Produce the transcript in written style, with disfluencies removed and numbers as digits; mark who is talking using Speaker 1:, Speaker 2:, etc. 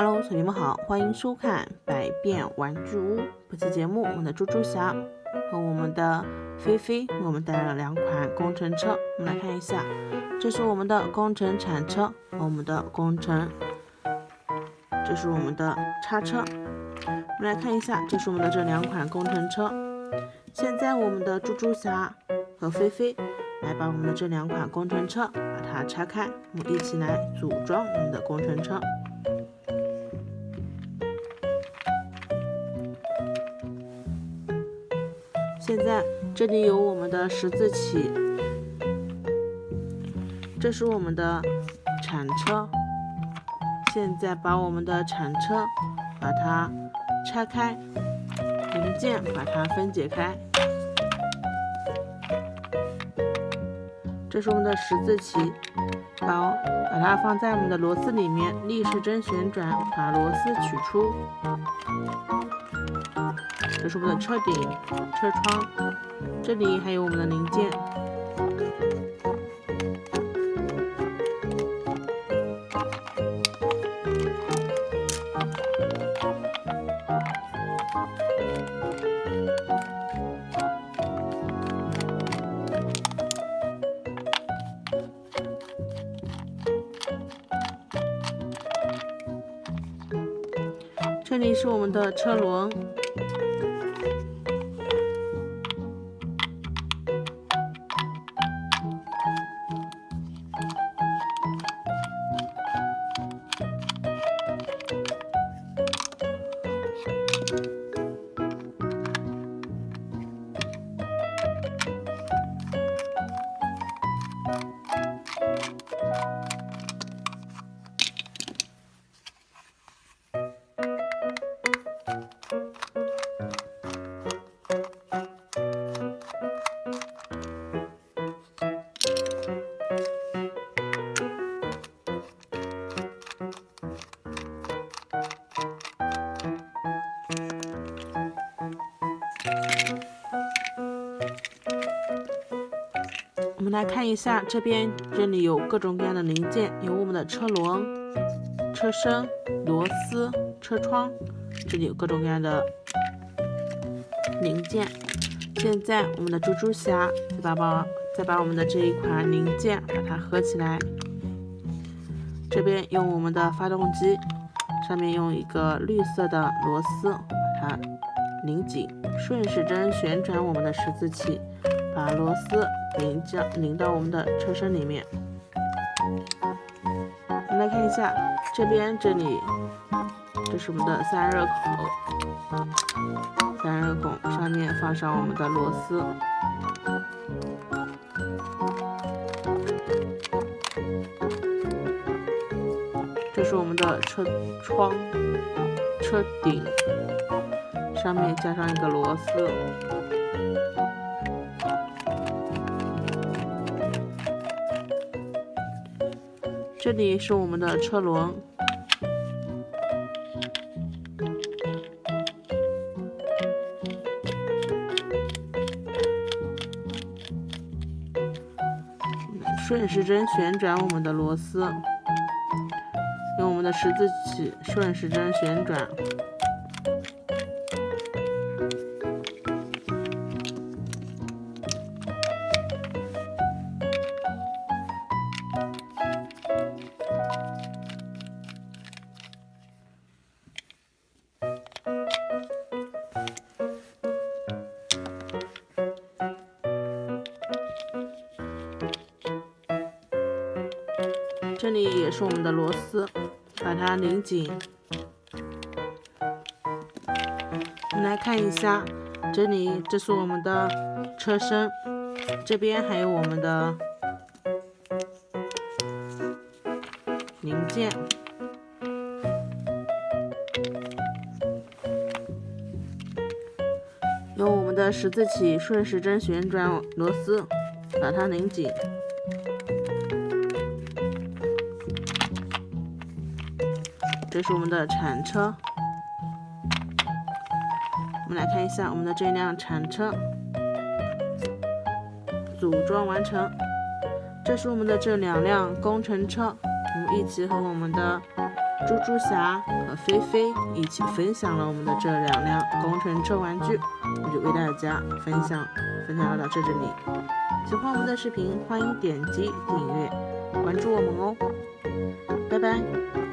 Speaker 1: Hello，小朋友们好，欢迎收看百变玩具屋。本期节目，我们的猪猪侠和我们的菲菲为我们带来了2款工程车。我们来看一下，这是我们的工程铲车和我们的工程，这是我们的叉车。我们来看一下，这是我们的这2款工程车。现在我们的猪猪侠和菲菲来把我们的这2款工程车把它拆开，我们一起来组装我们的工程车。现在这里有我们的十字起，这是我们的铲车。现在把我们的铲车把它拆开，零件把它分解开。这是我们的十字起，把它放在我们的螺丝里面，逆时针旋转，把螺丝取出。这是我们的车顶、车窗，这里还有我们的零件。这里是我们的车轮。我们来看一下这里有各种各样的零件，有我们的车轮、车身、螺丝、车窗，这里有各种各样的零件。现在我们的猪猪侠再把我们的这一款零件把它合起来。这边用我们的发动机，上面用一个绿色的螺丝把它拧紧，顺时针旋转我们的十字起，把螺丝拧到我们的车身里面。我们来看一下这里，这是我们的散热口，散热孔上面放上我们的螺丝。这是我们的车窗、车顶，上面加上一个螺丝。这里是我们的车轮，顺时针旋转我们的螺丝，用我们的十字起顺时针旋转。这里也是我们的螺丝，把它拧紧。我们来看一下，这是我们的车身，这边还有我们的零件。用我们的十字起顺时针旋转螺丝，把它拧紧。这是我们的铲车，我们来看一下我们的这辆铲车组装完成。这是我们的这2辆工程车，我们一起和我们的猪猪侠和菲菲一起分享了我们的这2辆工程车玩具，我就为大家分享到这里。喜欢我们的视频，欢迎点击订阅关注我们哦，拜拜。